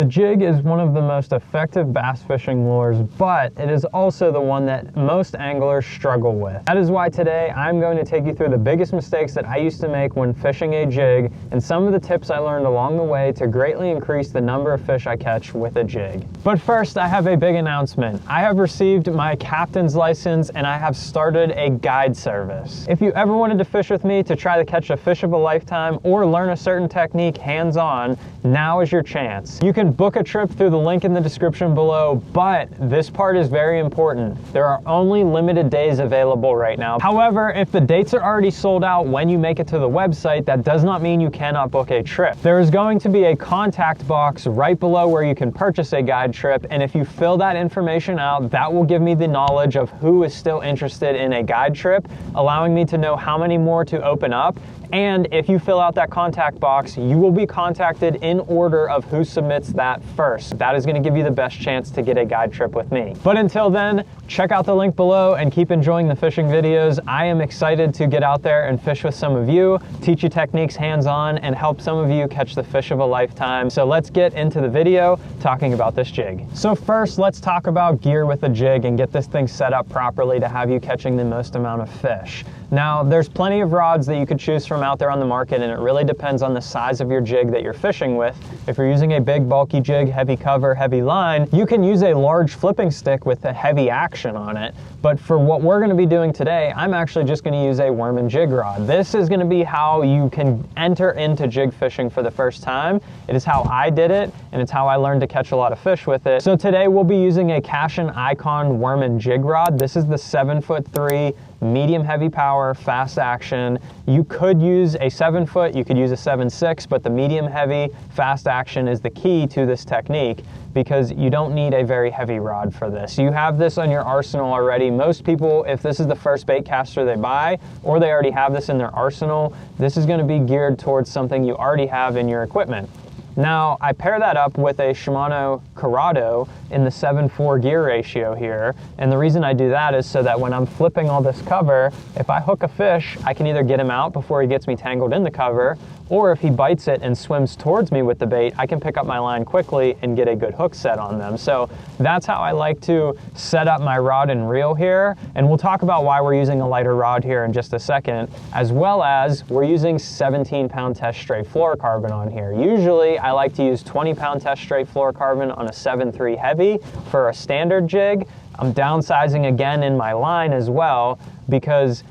The jig is one of the most effective bass fishing lures, but it is also the one that most anglers struggle with. That is why today I'm going to take you through the biggest mistakes that I used to make when fishing a jig and some of the tips I learned along the way to greatly increase the number of fish I catch with a jig. But first, I have a big announcement. I have received my captain's license and I have started a guide service. If you ever wanted to fish with me to try to catch a fish of a lifetime or learn a certain technique hands-on, now is your chance. You can book a trip through the link in the description below, but this part is very important. There are only limited days available right now. However, if the dates are already sold out when you make it to the website, that does not mean you cannot book a trip. There is going to be a contact box right below where you can purchase a guide trip, and if you fill that information out, that will give me the knowledge of who is still interested in a guide trip, allowing me to know how many more to open up. And if you fill out that contact box, you will be contacted in order of who submits that first. That is going to give you the best chance to get a guide trip with me. But until then, check out the link below and keep enjoying the fishing videos. I am excited to get out there and fish with some of you, teach you techniques hands-on, and help some of you catch the fish of a lifetime. So let's get into the video talking about this jig. So first, let's talk about gear with a jig and get this thing set up properly to have you catching the most amount of fish. Now, there's plenty of rods that you could choose from out there on the market, and it really depends on the size of your jig that you're fishing with. If you're using a big bulky jig, heavy cover, heavy line, you can use a large flipping stick with a heavy action on it. But for what we're gonna be doing today, I'm actually just gonna use a worm and jig rod. This is gonna be how you can enter into jig fishing for the first time. It is how I did it, and it's how I learned to catch a lot of fish with it. So today we'll be using a Cashin Icon worm and jig rod. This is the 7'3", medium heavy power, fast action. You could use a 7-foot, you could use a 7'6", but the medium heavy, fast action is the key to this technique because you don't need a very heavy rod for this. You have this on your arsenal already. Most people, if this is the first bait caster they buy, or they already have this in their arsenal, this is gonna be geared towards something you already have in your equipment. Now, I pair that up with a Shimano Corrado in the 7:4 gear ratio here, and the reason I do that is so that when I'm flipping all this cover, if I hook a fish, I can either get him out before he gets me tangled in the cover, or if he bites it and swims towards me with the bait, I can pick up my line quickly and get a good hook set on them. So that's how I like to set up my rod and reel here, and we'll talk about why we're using a lighter rod here in just a second, as well as we're using 17-pound test straight fluorocarbon on here. Usually I like to use 20-pound test straight fluorocarbon on a 7.3 heavy for a standard jig. I'm downsizing again in my line as well because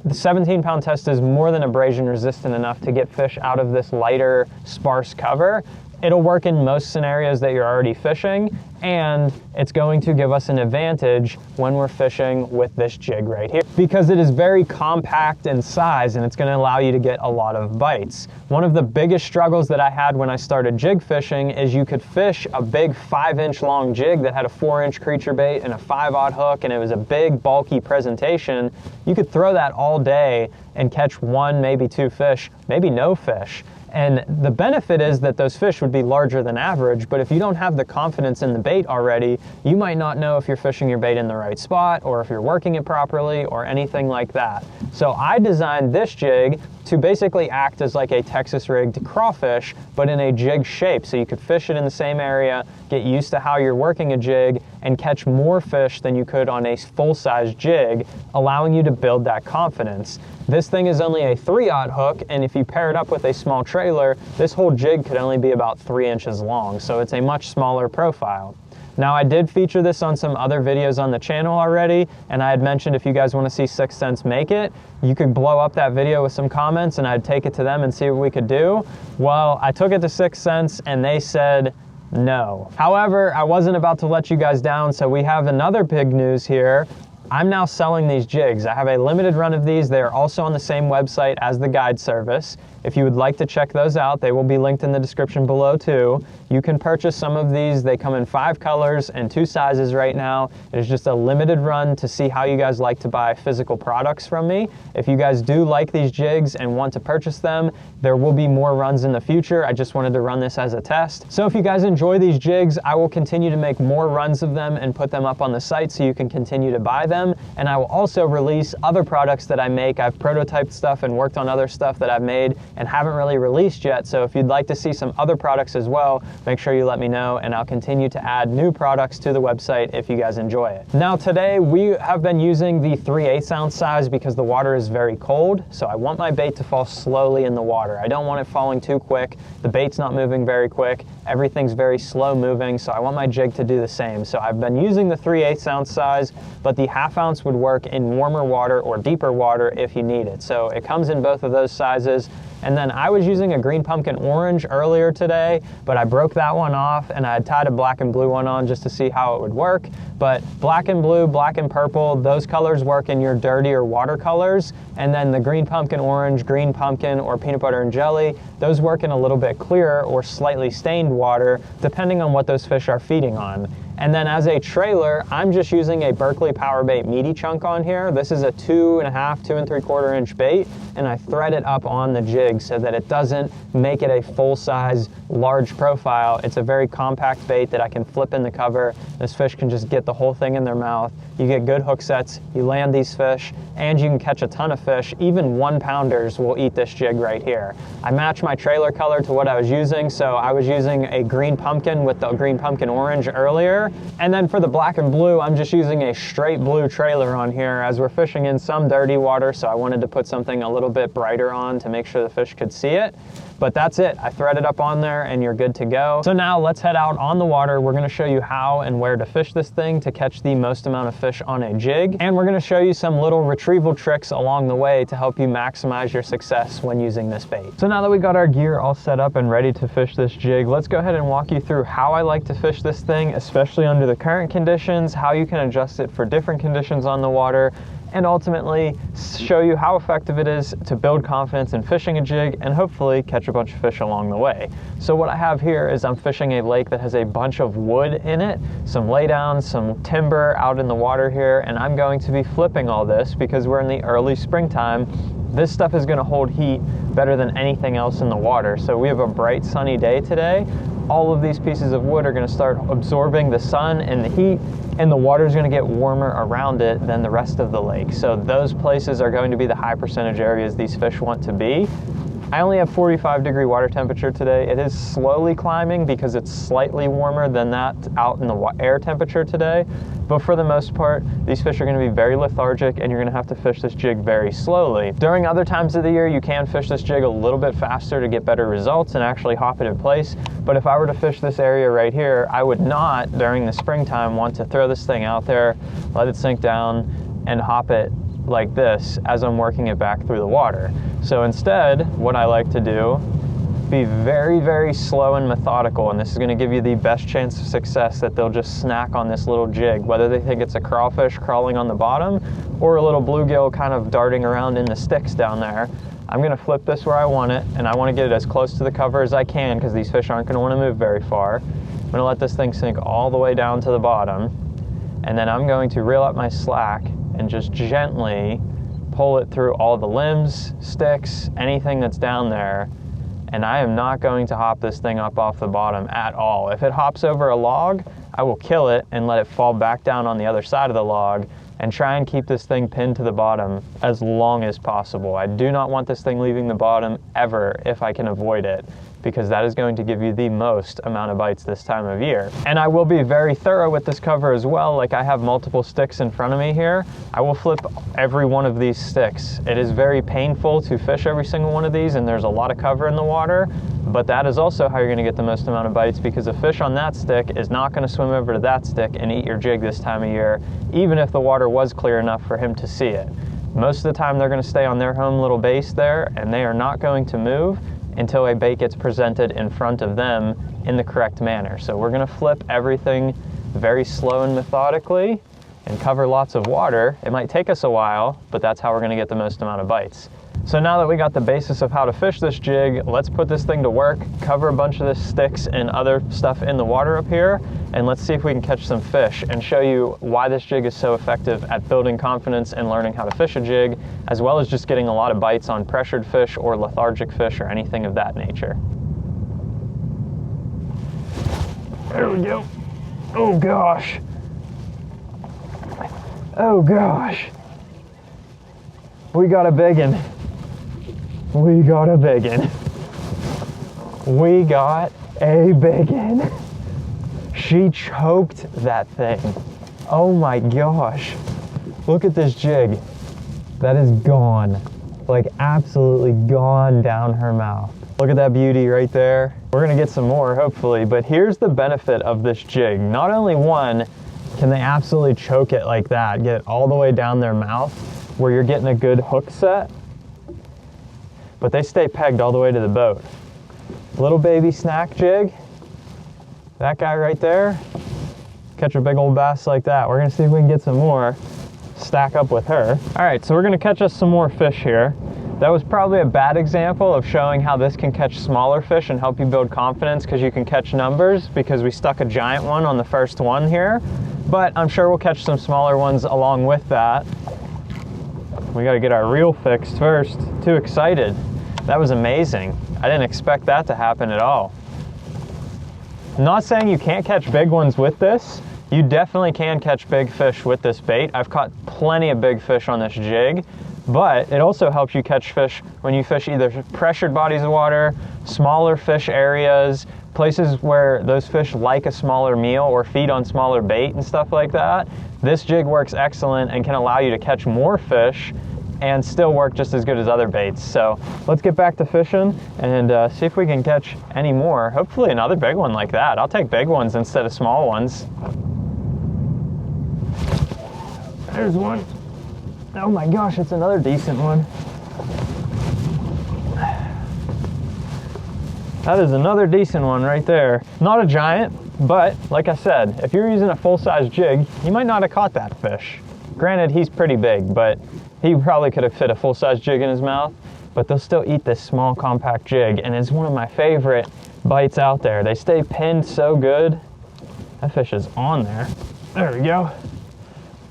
the 17-pound test is more than abrasion resistant enough to get fish out of this lighter, sparse cover. It'll work in most scenarios that you're already fishing, and it's going to give us an advantage when we're fishing with this jig right here because it is very compact in size and it's going to allow you to get a lot of bites. One of the biggest struggles that I had when I started jig fishing is you could fish a big 5-inch long jig that had a 4-inch creature bait and a 5/0 hook, and it was a big bulky presentation. You could throw that all day and catch 1, maybe 2 fish, maybe no fish. And the benefit is that those fish would be larger than average, but if you don't have the confidence in the bait already, you might not know if you're fishing your bait in the right spot or if you're working it properly or anything like that. So I designed this jig to basically act as like a Texas rigged crawfish, but in a jig shape. So you could fish it in the same area, get used to how you're working a jig, and catch more fish than you could on a full-size jig, allowing you to build that confidence. This thing is only a 3/0 hook, and if you pair it up with a small trailer, this whole jig could only be about 3 inches long, so it's a much smaller profile. Now, I did feature this on some other videos on the channel already, and I had mentioned if you guys want to see 6th Sense make it, you could blow up that video with some comments and I'd take it to them and see what we could do. Well, I took it to 6th Sense and they said no. However, I wasn't about to let you guys down, so we have another big news here. I'm now selling these jigs. I have a limited run of these. They are also on the same website as the guide service. If you would like to check those out, they will be linked in the description below too. You can purchase some of these. They come in 5 colors and 2 sizes right now. It is just a limited run to see how you guys like to buy physical products from me. If you guys do like these jigs and want to purchase them, there will be more runs in the future. I just wanted to run this as a test. So if you guys enjoy these jigs, I will continue to make more runs of them and put them up on the site so you can continue to buy them. And I will also release other products that I make. I've prototyped stuff and worked on other stuff that I've made and haven't really released yet. So if you'd like to see some other products as well, make sure you let me know, and I'll continue to add new products to the website if you guys enjoy it. Now today we have been using the 3/8 ounce size because the water is very cold, so I want my bait to fall slowly in the water. I don't want it falling too quick. The bait's not moving very quick. Everything's very slow moving, so I want my jig to do the same. So I've been using the 3/8 ounce size, but the 1/2 ounce would work in warmer water or deeper water if you need it. So it comes in both of those sizes. And then I was using a green pumpkin orange earlier today, but I broke that one off and I had tied a black and blue one on just to see how it would work. But black and blue, black and purple, those colors work in your dirtier watercolors. And then the green pumpkin orange, green pumpkin, or peanut butter and jelly, those work in a little bit clearer or slightly stained water, depending on what those fish are feeding on. And then as a trailer, I'm just using a Berkley Power Bait meaty chunk on here. This is a 2.5, 2 3/4 inch bait, and I thread it up on the jig so that it doesn't make it a full-size, large profile. It's a very compact bait that I can flip in the cover. This fish can just get the whole thing in their mouth. You get good hook sets, you land these fish, and you can catch a ton of fish. Even 1-pounders will eat this jig right here. I matched my trailer color to what I was using, so I was using a green pumpkin with the green pumpkin orange earlier. And then for the black and blue, I'm just using a straight blue trailer on here as we're fishing in some dirty water, so I wanted to put something a little bit brighter on to make sure the fish could see it. But that's it. I thread it up on there and you're good to go. So now let's head out on the water. We're gonna show you how and where to fish this thing to catch the most amount of fish on a jig. And we're gonna show you some little retrieval tricks along the way to help you maximize your success when using this bait. So now that we got our gear all set up and ready to fish this jig, let's go ahead and walk you through how I like to fish this thing, especially under the current conditions, how you can adjust it for different conditions on the water, and ultimately show you how effective it is to build confidence in fishing a jig and hopefully catch a bunch of fish along the way. So what I have here is I'm fishing a lake that has a bunch of wood in it, some laydowns, some timber out in the water here, and I'm going to be flipping all this because we're in the early springtime. This stuff is gonna hold heat better than anything else in the water. So we have a bright sunny day today. All of these pieces of wood are gonna start absorbing the sun and the heat, and the water is gonna get warmer around it than the rest of the lake. So those places are going to be the high percentage areas these fish want to be. I only have 45-degree water temperature today. It is slowly climbing because it's slightly warmer than that out in the air temperature today. But for the most part, these fish are gonna be very lethargic and you're gonna have to fish this jig very slowly. During other times of the year, you can fish this jig a little bit faster to get better results and actually hop it in place. But if I were to fish this area right here, I would not, during the springtime, want to throw this thing out there, let it sink down, and hop it like this as I'm working it back through the water. So instead, what I like to do, be very, very slow and methodical, and this is gonna give you the best chance of success that they'll just snack on this little jig, whether they think it's a crawfish crawling on the bottom or a little bluegill kind of darting around in the sticks down there. I'm gonna flip this where I want it, and I wanna get it as close to the cover as I can because these fish aren't gonna wanna move very far. I'm gonna let this thing sink all the way down to the bottom, and then I'm going to reel up my slack and just gently pull it through all the limbs, sticks, anything that's down there. And I am not going to hop this thing up off the bottom at all. If it hops over a log, I will kill it and let it fall back down on the other side of the log and try and keep this thing pinned to the bottom as long as possible. I do not want this thing leaving the bottom ever if I can avoid it, because that is going to give you the most amount of bites this time of year. And I will be very thorough with this cover as well. Like, I have multiple sticks in front of me here. I will flip every one of these sticks. It is very painful to fish every single one of these, and there's a lot of cover in the water, but that is also how you're gonna get the most amount of bites, because a fish on that stick is not gonna swim over to that stick and eat your jig this time of year, even if the water was clear enough for him to see it. Most of the time they're gonna stay on their home little base there, and they are not going to move until a bait gets presented in front of them in the correct manner. So we're gonna flip everything very slow and methodically and cover lots of water. It might take us a while, but that's how we're gonna get the most amount of bites. So now that we got the basis of how to fish this jig, let's put this thing to work, cover a bunch of the sticks and other stuff in the water up here, and let's see if we can catch some fish and show you why this jig is so effective at building confidence and learning how to fish a jig, as well as just getting a lot of bites on pressured fish or lethargic fish or anything of that nature. There we go. Oh gosh. Oh gosh. We got a big one. We got a biggin. We got a biggin. She choked that thing. Oh my gosh. Look at this jig. That is gone. Like absolutely gone down her mouth. Look at that beauty right there. We're gonna get some more hopefully, but here's the benefit of this jig. Not only one, can they absolutely choke it like that, get it all the way down their mouth where you're getting a good hook set, but they stay pegged all the way to the boat. Little baby snack jig. That guy right there, catch a big old bass like that. We're gonna see if we can get some more, stack up with her. All right, so we're gonna catch us some more fish here. That was probably a bad example of showing how this can catch smaller fish and help you build confidence because you can catch numbers, because we stuck a giant one on the first one here. But I'm sure we'll catch some smaller ones along with that. We gotta get our reel fixed first. Too excited. That was amazing. I didn't expect that to happen at all. I'm not saying you can't catch big ones with this. You definitely can catch big fish with this bait. I've caught plenty of big fish on this jig, but it also helps you catch fish when you fish either pressured bodies of water, smaller fish areas, places where those fish like a smaller meal or feed on smaller bait and stuff like that. This jig works excellent and can allow you to catch more fish and still work just as good as other baits. So let's get back to fishing and see if we can catch any more. Hopefully another big one like that. I'll take big ones instead of small ones. There's one. Oh my gosh, it's another decent one. That is another decent one right there. Not a giant, but like I said, if you're using a full-size jig, you might not have caught that fish. Granted, he's pretty big, but he probably could have fit a full-size jig in his mouth, but they'll still eat this small, compact jig, and it's one of my favorite bites out there. They stay pinned so good. That fish is on there. There we go.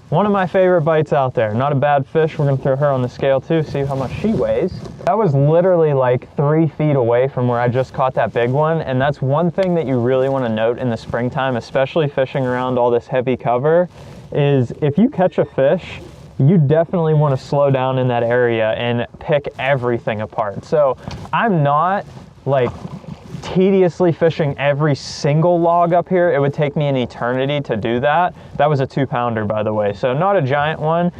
One of my favorite bites out there. Not a bad fish. We're gonna throw her on the scale too, see how much she weighs. That was literally like 3 feet away from where I just caught that big one, and that's one thing that you really wanna note in the springtime, especially fishing around all this heavy cover, is if you catch a fish, you definitely wanna slow down in that area and pick everything apart. So I'm not like tediously fishing every single log up here. It would take me an eternity to do that. That was a 2-pounder, by the way, so not a giant one,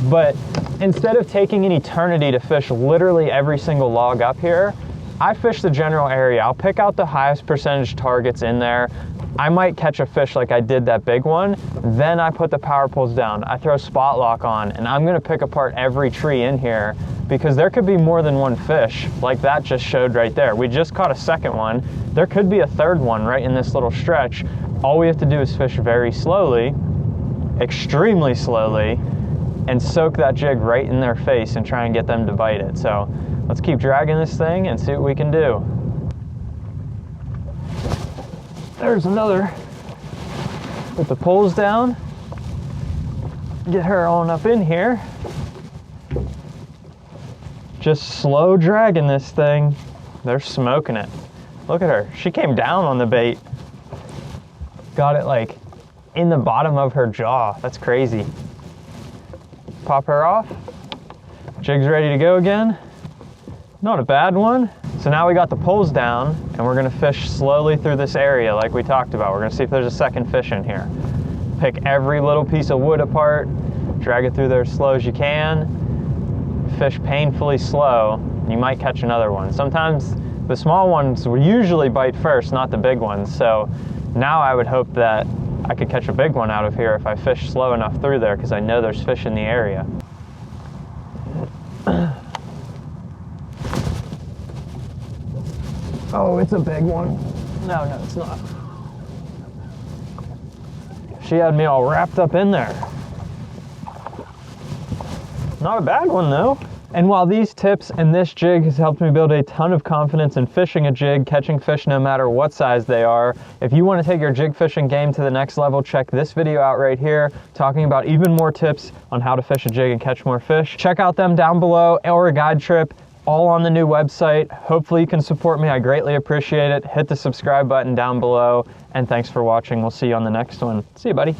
but instead of taking an eternity to fish literally every single log up here, I fish the general area. I'll pick out the highest percentage targets in there. I might catch a fish like I did that big one, then I put the power poles down, I throw spot lock on, and I'm gonna pick apart every tree in here because there could be more than one fish like that just showed right there. We just caught a second one. There could be a third one right in this little stretch. All we have to do is fish very slowly, extremely slowly, and soak that jig right in their face and try and get them to bite it. So let's keep dragging this thing and see what we can do. There's another. Put the poles down. Get her on up in here. Just slow dragging this thing. They're smoking it. Look at her. She came down on the bait. Got it like in the bottom of her jaw. That's crazy. Pop her off. Jig's ready to go again. Not a bad one. So now we got the poles down and we're gonna fish slowly through this area like we talked about. We're gonna see if there's a second fish in here. Pick every little piece of wood apart, drag it through there as slow as you can, fish painfully slow, you might catch another one. Sometimes the small ones will usually bite first, not the big ones. So now I would hope that I could catch a big one out of here if I fish slow enough through there because I know there's fish in the area. Oh, it's a big one. No, it's not. She had me all wrapped up in there. Not a bad one though. And while these tips and this jig has helped me build a ton of confidence in fishing a jig, catching fish no matter what size they are, if you want to take your jig fishing game to the next level, check this video out right here, talking about even more tips on how to fish a jig and catch more fish. Check out them down below, or a guide trip, all on the new website. Hopefully you can support me. I greatly appreciate it. Hit the subscribe button down below, and thanks for watching. We'll see you on the next one. See you, buddy.